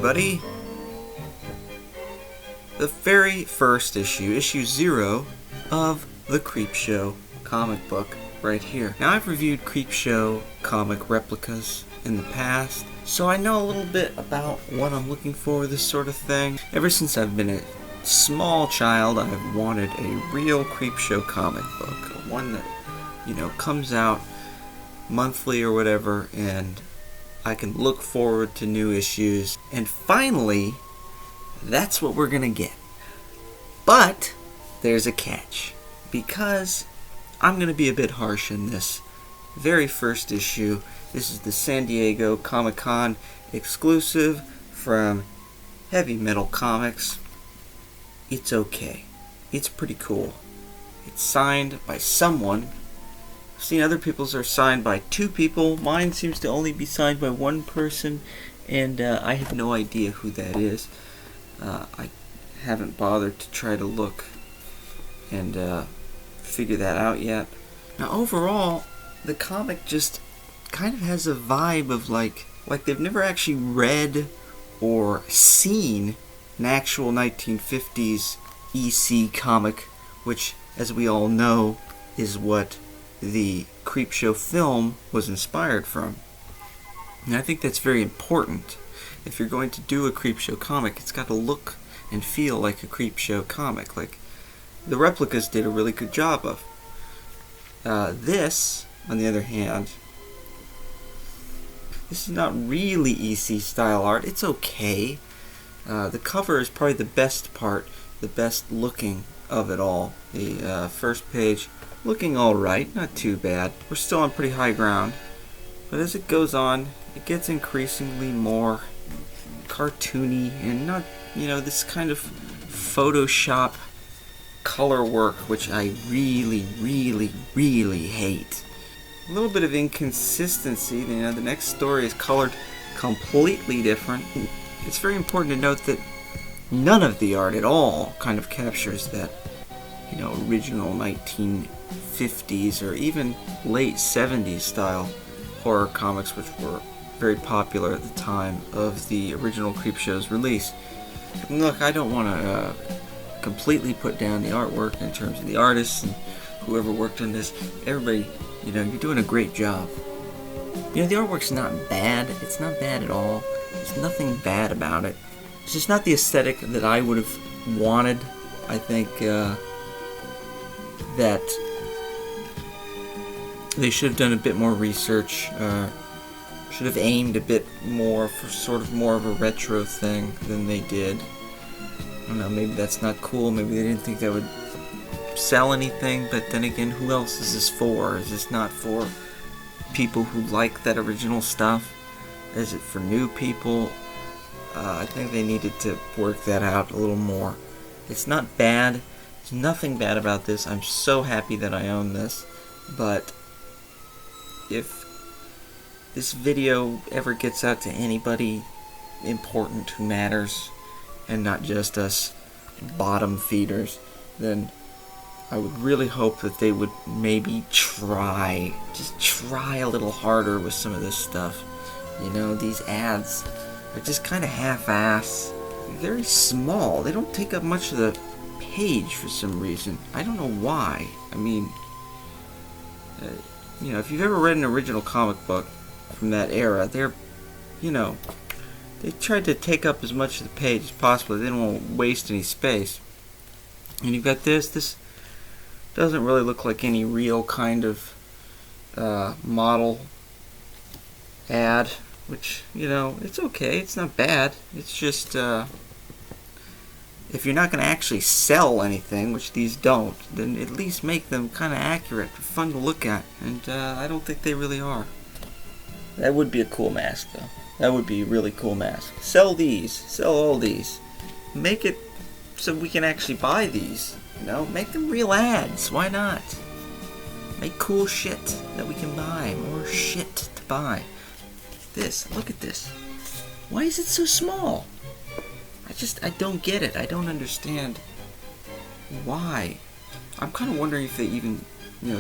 everybody. The very first issue, issue 0 of the Creepshow comic book right here. Now, I've reviewed Creepshow comic replicas in the past, so I know a little bit about what I'm looking for with this sort of thing. Ever since I've been a small child, I've wanted a real Creepshow comic book, one that, comes out monthly or whatever, and I can look forward to new issues. And finally, that's what we're gonna get. But there's a catch, because I'm gonna be a bit harsh in this very first issue. This is the San Diego Comic-Con exclusive from Heavy Metal Comics. It's okay. It's pretty cool. It's signed by someone. I've seen other people's are signed by 2 people. Mine seems to only be signed by 1 person, and I have no idea who that is. I haven't bothered to try to look and figure that out yet. Now, overall, the comic just kind of has a vibe of like they've never actually read or seen an actual 1950s EC comic, which, as we all know, is what the Creepshow film was inspired from. And I think that's very important. If you're going to do a Creepshow comic, it's got to look and feel like a Creepshow comic, like the replicas did a really good job of. This, on the other hand, this is not really EC style art. It's okay. The cover is probably the best part, the best looking of it all. The first page looking alright, not too bad. We're still on pretty high ground. But as it goes on, it gets increasingly more cartoony and not, this kind of Photoshop color work, which I really, really, really hate. A little bit of inconsistency. The next story is colored completely different. It's very important to note that none of the art at all kind of captures that, original 1950s or even late 70s style horror comics, which were very popular at the time of the original Creepshow's release. And look, I don't want to completely put down the artwork in terms of the artists and whoever worked on this. Everybody, you're doing a great job. The artwork's not bad. It's not bad at all. There's nothing bad about it. It's just not the aesthetic that I would have wanted. I think that they should have done a bit more research. Should have aimed a bit more for sort of more of a retro thing than they did. I don't know, maybe that's not cool. Maybe they didn't think that would sell anything. But then again, who else is this for? Is this not for people who like that original stuff? Is it for new people? I think they needed to work that out a little more. It's not bad. There's nothing bad about this. I'm so happy that I own this. But if this video ever gets out to anybody important who matters, and not just us bottom feeders, then I would really hope that they would maybe just try a little harder with some of this stuff. These ads are just kind of half-ass, very small. They don't take up much of the page for some reason. I don't know why. I mean, if you've ever read an original comic book from that era, they tried to take up as much of the page as possible. They didn't want to waste any space. And you've got this. This doesn't really look like any real kind of model ad, which, it's okay. It's not bad. It's just, if you're not going to actually sell anything, which these don't, then at least make them kind of accurate, fun to look at. And I don't think they really are. That would be a cool mask, though. That would be a really cool mask. Sell these. Sell all these. Make it so we can actually buy these. Make them real ads. Why not? Make cool shit that we can buy. More shit to buy. This. Look at this. Why is it so small? I don't get it. I don't understand why. I'm kind of wondering if they even,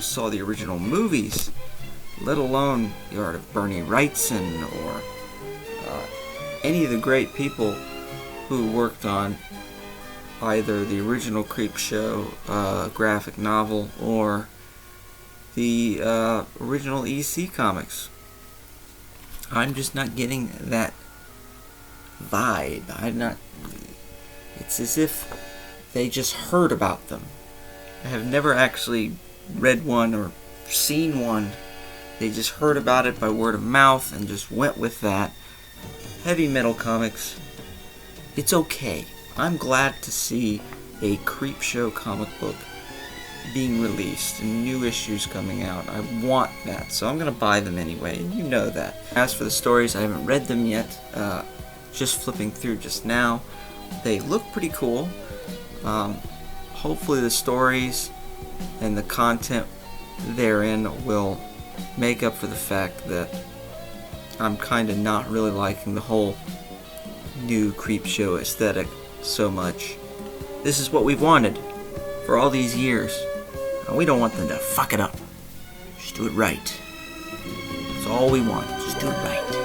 saw the original movies, let alone the art of Bernie Wrightson or any of the great people who worked on either the original Creepshow graphic novel or the original EC comics. I'm just not getting that vibe. It's as if they just heard about them. I have never actually read one or seen one. They just heard about it by word of mouth and just went with that. Heavy Metal Comics, it's okay. I'm glad to see a Creepshow comic book being released and new issues coming out. I want that, so I'm gonna buy them anyway, and you know that. As for the stories, I haven't read them yet. Just flipping through just now. They look pretty cool. Hopefully the stories and the content therein will make up for the fact that I'm kind of not really liking the whole new Creepshow aesthetic so much. This is what we've wanted for all these years. We don't want them to fuck it up. Just do it right. That's all we want. Just do it right.